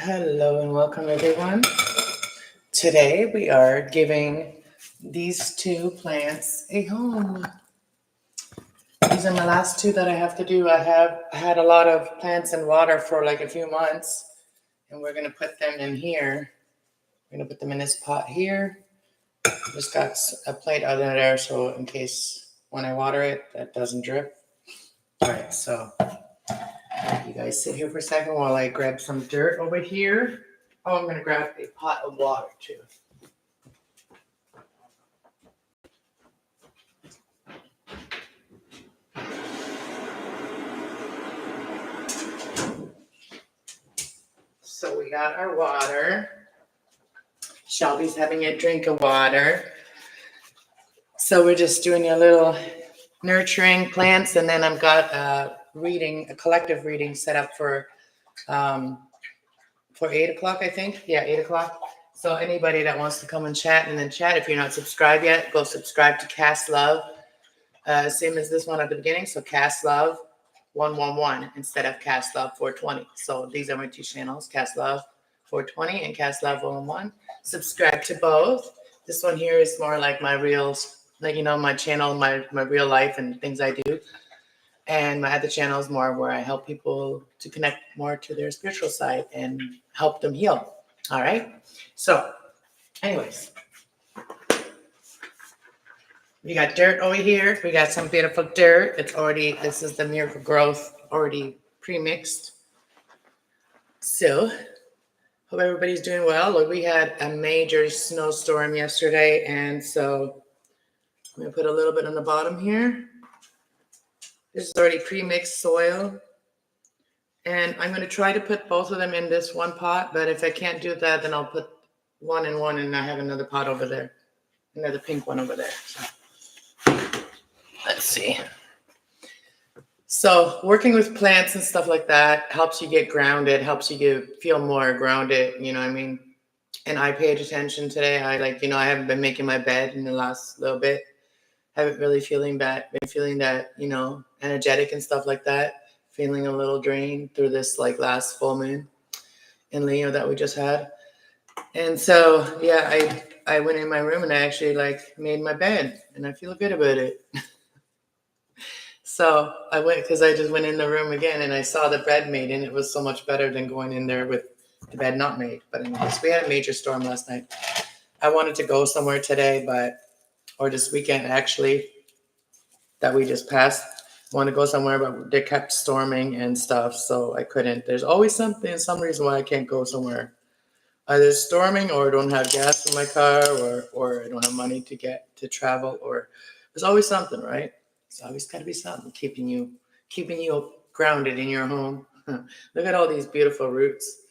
Hello and welcome everyone. Today we are giving these two plants a home. These are my last two that I have to do. I have had a lot of plants in water for like a few months, and we're going to put them in here. We're going to put them in this pot here. Just got a plate out of there so in case when I water it, that doesn't drip. All right, so you guys sit here for a second while I grab some dirt over here. Oh, I'm going to grab a pot of water too. So we got our water. Shelby's having a drink of water. So we're just doing a little nurturing plants, and then I've got a collective reading set up for 8 o'clock, I think. Yeah, 8 o'clock. So anybody that wants to come and chat, if you're not subscribed yet, go subscribe to Cast Love. Same as this one at the beginning. So Cast Love 111 instead of Cast Love 420. So these are my two channels, Cast Love 420 and Cast Love 111. Subscribe to both. This one here is more like my real, my channel, my real life and things I do. And my other channel is more where I help people to connect more to their spiritual side and help them heal. All right. So anyways, we got dirt over here. We got some beautiful dirt. This is the Miracle Growth already pre-mixed. So hope everybody's doing well. Look, we had a major snowstorm yesterday, and so I'm going to put a little bit on the bottom here. This is already pre-mixed soil. And I'm going to try to put both of them in this one pot, but if I can't do that, then I'll put one in one, and I have another pot over there, another pink one over there. So let's see. So working with plants and stuff like that helps you get grounded, helps you feel more grounded, you know what I mean? And I paid attention today. I haven't been making my bed in the last little bit. Haven't really been feeling that, energetic and stuff like that. Feeling a little drained through this last full moon in Leo that we just had. And so, yeah, I went in my room and I actually made my bed and I feel good about it. So I went, because I just went in the room again and I saw the bed made, and it was so much better than going in there with the bed not made. But anyways, we had a major storm last night. I wanted to go somewhere today, or this weekend actually, that we just passed. I want to go somewhere, but they kept storming and stuff, so I couldn't. There's always some reason why I can't go somewhere. Either storming, or I don't have gas in my car, or I don't have money to travel, or there's always something, right? There's always got to be something keeping you grounded in your home. Look at all these beautiful roots.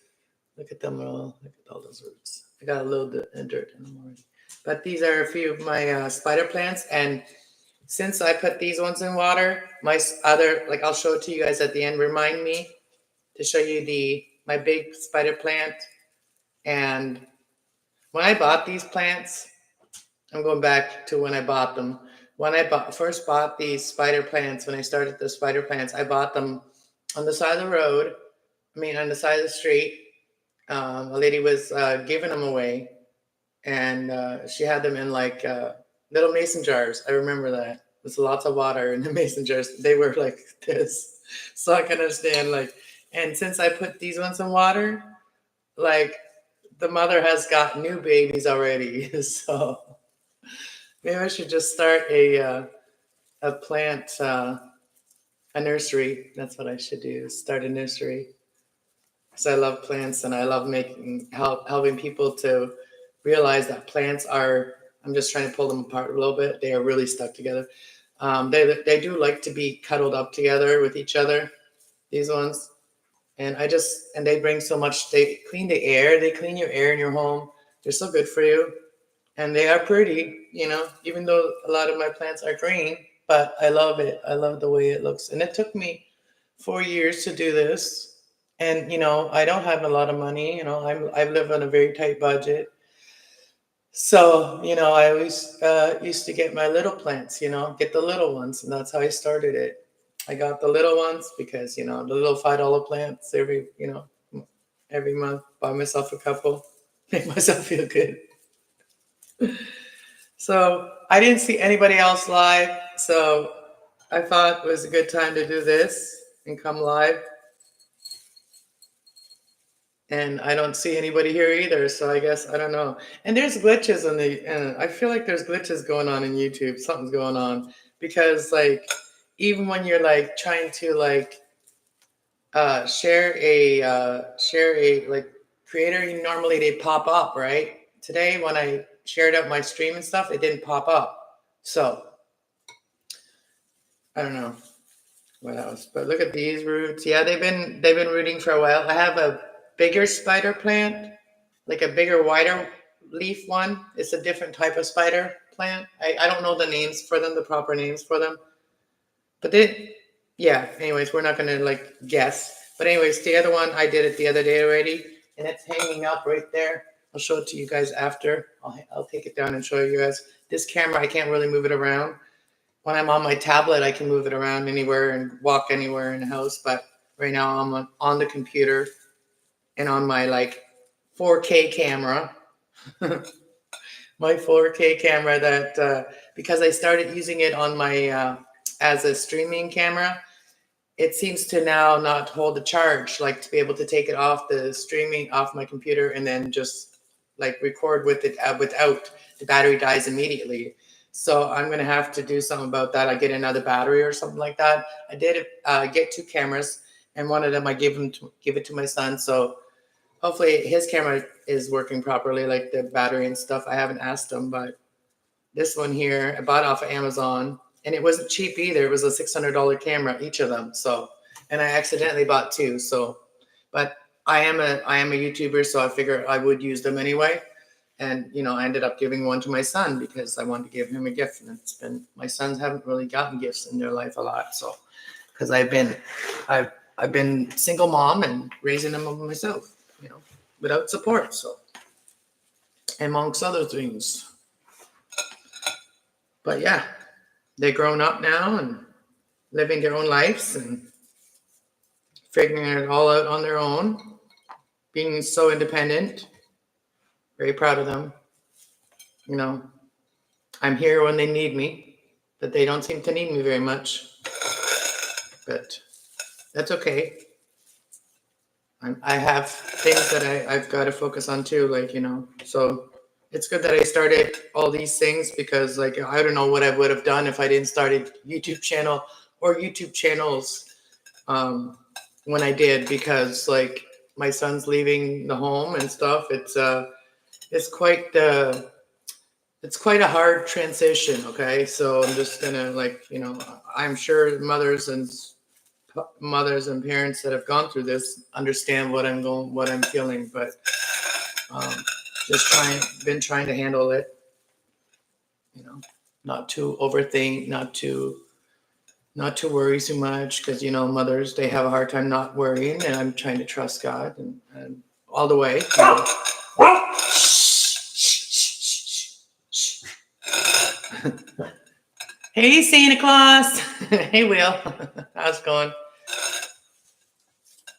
Look at them all. Look at all those roots. I got a little bit of dirt in them already. But these are a few of my spider plants, and since I put these ones in water, my other, I'll show it to you guys at the end. Remind me to show you my big spider plant. And when I bought these plants, I'm going back to when I bought them. When I first bought these spider plants, when I started the spider plants, I bought them on the side of the road. On the side of the street. A lady was giving them away, and she had them in little mason jars. I remember that. There's lots of water in the mason jars. They were like this. So I can understand, and since I put these ones in water, the mother has got new babies already. So maybe I should just start a plant, a nursery. That's what I should do. Start a nursery. Because I love plants, and I love helping people to realize that plants are, I'm just trying to pull them apart a little bit. They are really stuck together. They do like to be cuddled up together with each other, these ones. And they bring so much, they clean the air. They clean your air in your home. They're so good for you. And they are pretty, even though a lot of my plants are green, but I love it. I love the way it looks. And it took me 4 years to do this. And, I don't have a lot of money. I live on a very tight budget. So, I always used to get my little plants, get the little ones. And that's how I started it. I got the little ones because, the little $5 plants, every month. Buy myself a couple. Make myself feel good. So I didn't see anybody else live. So I thought it was a good time to do this and come live. And I don't see anybody here either. So I guess, I don't know. And there's glitches on I feel like there's glitches going on in YouTube. Something's going on because like, even when you're like trying to like share a like creator, you normally they pop up, right? Today when I shared out my stream and stuff, it didn't pop up. So I don't know what else. But look at these roots. Yeah, they've been rooting for a while. I have a bigger spider plant, like a bigger, wider leaf one. It's a different type of spider plant. I don't know the names for them, the proper names for them. But yeah, anyways, we're not gonna like guess. But anyways, the other one, I did it the other day already, and it's hanging up right there. I'll show it to you guys after. I'll take it down and show you guys. This camera, I can't really move it around. When I'm on my tablet, I can move it around anywhere and walk anywhere in the house. But right now I'm on the computer and on my like 4K camera. My 4K camera that because I started using it on my as a streaming camera, it seems to now not hold the charge, like to be able to take it off the streaming off my computer and then just like record with it without the battery dies immediately. So I'm gonna have to do something about that. I get another battery or something like that. I did get two cameras, and one of them I give it to my son. So hopefully his camera is working properly, like the battery and stuff. I haven't asked him, but this one here I bought off of Amazon, and it wasn't cheap either. It was a $600 camera, each of them. So, and I accidentally bought two. So, but I am a YouTuber, so I figure I would use them anyway. And I ended up giving one to my son because I wanted to give him a gift. And it's been, my sons haven't really gotten gifts in their life a lot. So, because I've been single mom and raising them myself, without support. So, amongst other things. But yeah, they're grown up now and living their own lives and figuring it all out on their own, being so independent. Very proud of them. I'm here when they need me, but they don't seem to need me very much. But that's okay. I have things that I've got to focus on too, so it's good that I started all these things because I don't know what I would have done if I didn't start a YouTube channel or YouTube channels when I did, because my son's leaving the home and stuff. It's quite a hard transition. Okay, so I'm just gonna I'm sure mothers and parents that have gone through this understand what I'm feeling, but been trying to handle it, not to overthink, not to worry too much, because mothers, they have a hard time not worrying, and I'm trying to trust God and all the way. Hey, Santa Claus. Hey, Will. How's it going?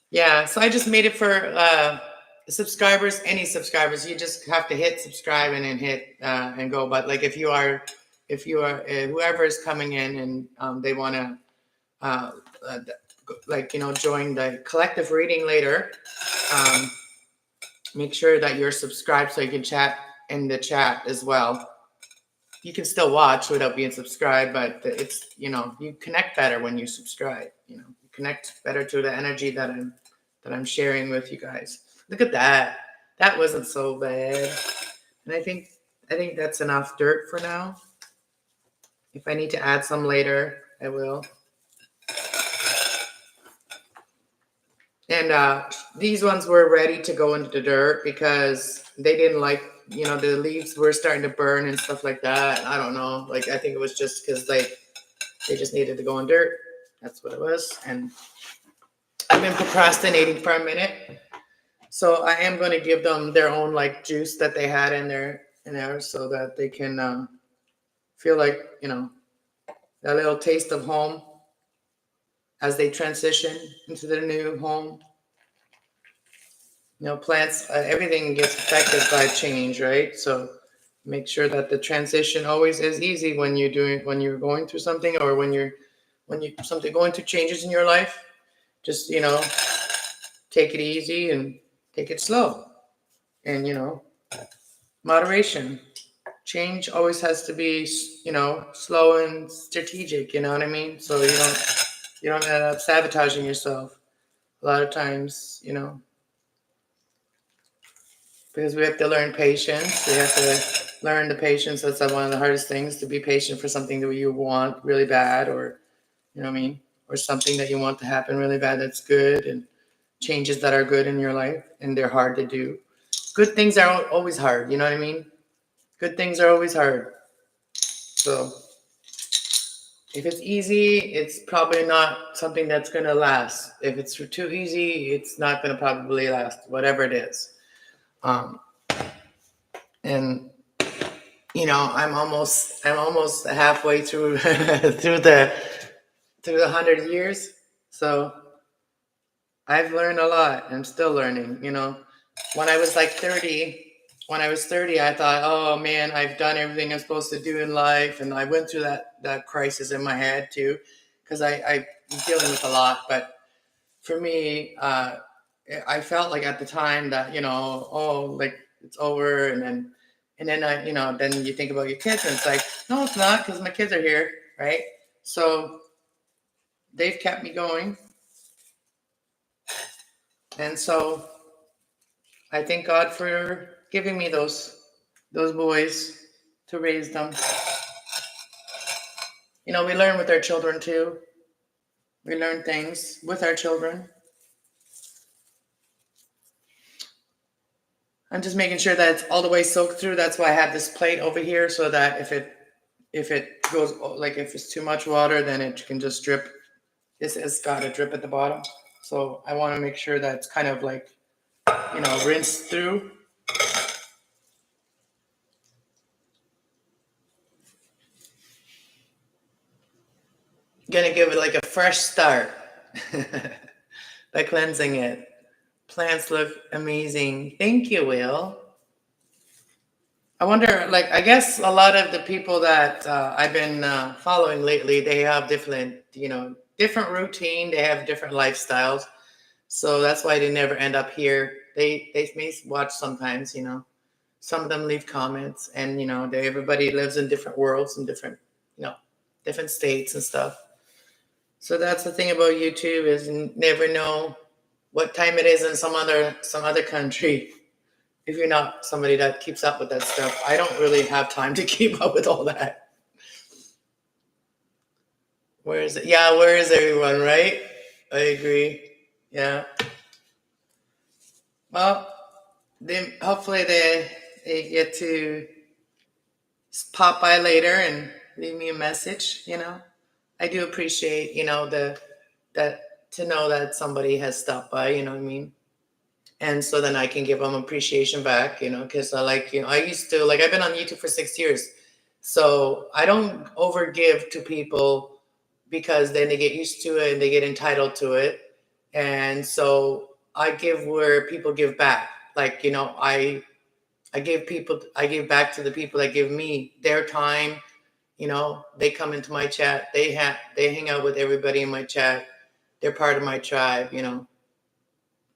Yeah, so I just made it for subscribers, any subscribers. You just have to hit subscribe and then hit and go. But if you are whoever is coming in and they want to join the collective reading later, make sure that you're subscribed so you can chat in the chat as well. You can still watch without being subscribed, but it's you connect better when you subscribe. You connect better to the energy that I'm sharing with you guys. Look at that. That wasn't so bad. And I think that's enough dirt for now. If I need to add some later, I will. And these ones were ready to go into the dirt because they didn't like, the leaves were starting to burn and stuff like that. I don't know. I think it was just because they just needed to go in dirt. That's what it was. And I've been procrastinating for a minute. So I am going to give them their own juice that they had in there so that they can feel a little taste of home as they transition into their new home. Plants, everything gets affected by change, right? So make sure that the transition always is easy when you're going through something, or when you something going through changes in your life. Just, take it easy and take it slow, and moderation. Change always has to be, slow and strategic. You know what I mean? So you don't end up sabotaging yourself a lot of times. Because we have to learn patience. We have to learn the patience. That's one of the hardest things, to be patient for something that you want really bad, or you know what I mean, or something that you want to happen really bad that's good, and changes that are good in your life, and they're hard to do. Good things are always hard. You know what I mean? Good things are always hard. So if it's easy, it's probably not something that's going to last. If it's too easy, it's not going to probably last, whatever it is. Um, and I'm almost halfway through through the 100 years. So I've learned a lot. I'm still learning. When I was like 30, I thought, oh man, I've done everything I'm supposed to do in life, and I went through that crisis in my head too, because I was dealing with a lot. But for me, I felt like at the time that, oh, like it's over, and then then you think about your kids, and it's like, no, it's not, because my kids are here, right? So they've kept me going, and so I thank God for giving me those boys to raise them. We learn with our children too. We learn things with our children. I'm just making sure that it's all the way soaked through. That's why I have this plate over here, so that if it goes, like, if it's too much water, then it can just drip. This has got a drip at the bottom. So I want to make sure that it's kind of like, rinsed through. Gonna give it like a fresh start by cleansing it. Plants look amazing. Thank you, Will. I wonder, like, I guess a lot of the people that I've been following lately, they have different routine. They have different lifestyles. So that's why they never end up here. They may watch sometimes. Some of them leave comments, and everybody lives in different worlds and different states and stuff. So that's the thing about YouTube, is you never know what time it is in some other country. If you're not somebody that keeps up with that stuff, I don't really have time to keep up with all that. Where is it? Yeah, where is everyone, right? I agree. Yeah. Well, hopefully they get to pop by later and leave me a message. I do appreciate, that to know that somebody has stopped by. You know what I mean? And so then I can give them appreciation back. Because I used to, like, I've been on YouTube for 6 years, so I don't overgive to people, because then they get used to it and they get entitled to it. And so I give where people give back. Like, I give back to the people that give me their time. They come into my chat. They hang out with everybody in my chat. They're part of my tribe.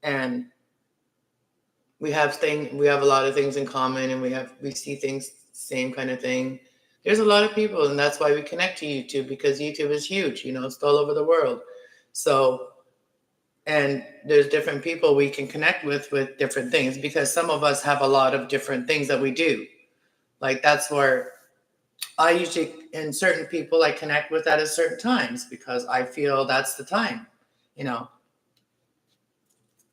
And we have a lot of things in common, and we see things same kind of thing. There's a lot of people, and that's why we connect to YouTube, because YouTube is huge. It's all over the world. So, and there's different people we can connect with different things, because some of us have a lot of different things that we do. Like, that's where I usually, and certain people I connect with at certain times, because I feel that's the time. You know,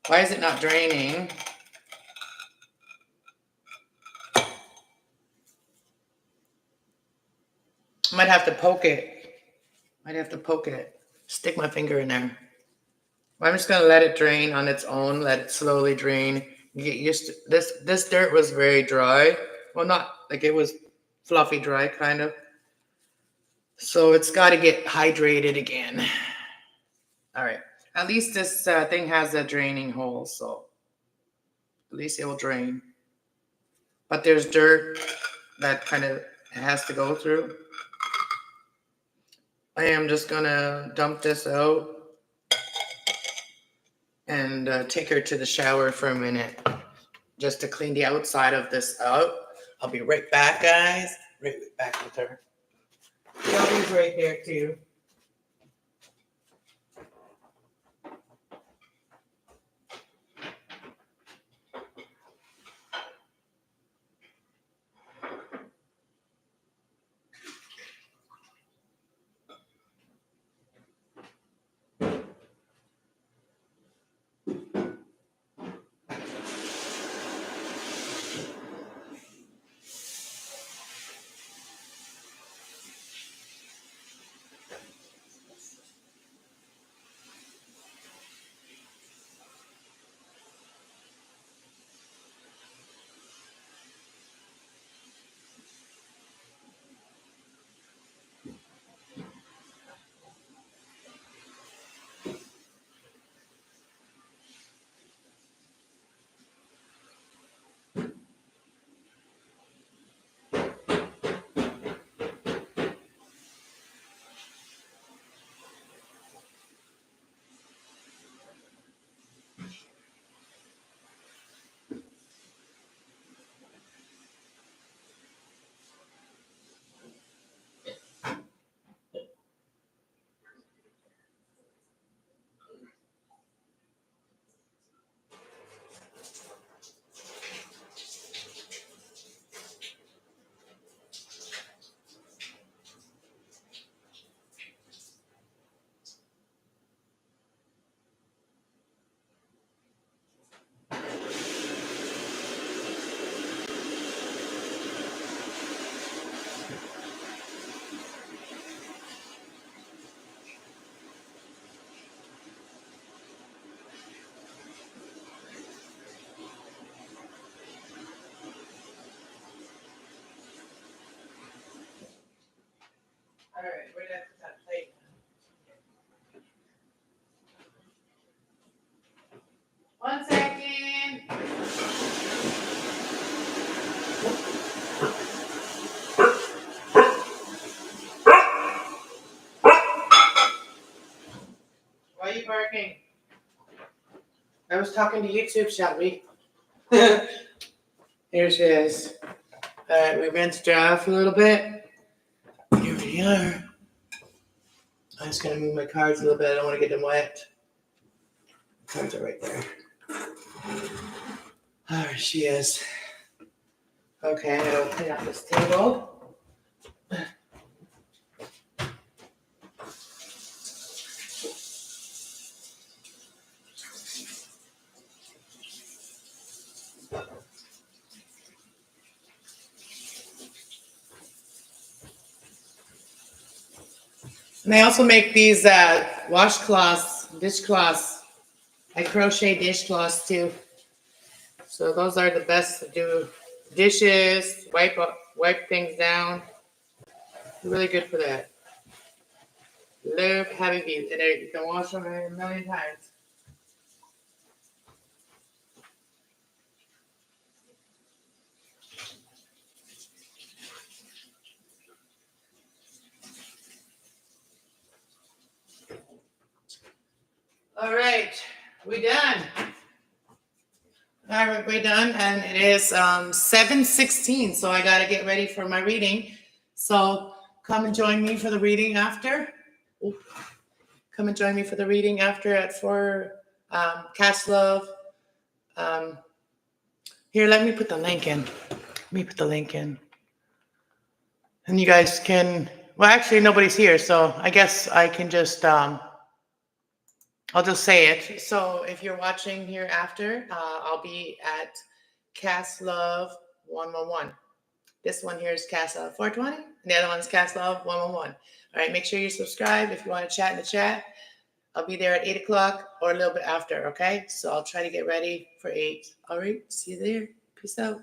why is it not draining? Might have to poke it. Might have to poke it. Stick my finger in there. I'm just gonna let it drain on its own. Let it slowly drain. You get used to this. This dirt was very dry. Well, not like it was fluffy dry, kind of. So it's got to get hydrated again. All right. At least this thing has a draining hole. So At least it will drain. But there's dirt that kind of has to go through. I am just gonna dump this out and take her to the shower for a minute just to clean the outside of this out. I'll be right back, guys. Right back with her. Shelby's right there too. All right, we're at that plate. One second. Why are you barking? I was talking to YouTube, Shelby. Here she is. All right, we rinsed her off a little bit. Here we are. I'm just gonna move my cards a little bit. I don't want to get them wet. Cards are right there. There she is. Okay, I'm gonna clean up this table. And I also make these washcloths, dishcloths. I crochet dishcloths too. So those are the best to do dishes, wipe things down. Really good for that. Love having these, and you can wash them a million times. All right, we done. All right, we're done, and it is 7:16, so I gotta get ready for my reading. So come and join me for the reading after. Come and join me for the reading after at 4. Cast Love. Here, let me put the link in. And you guys can. Well, actually, nobody's here, so I guess I can just. I'll just say it. So if you're watching here after, I'll be at Cast Love 111. This one here is Cast Love 420, and the other one's Cast Love 111. All right, make sure you subscribe if you want to chat in the chat. I'll be there at 8 o'clock or a little bit after, okay? So I'll try to get ready for 8. All right, see you there. Peace out.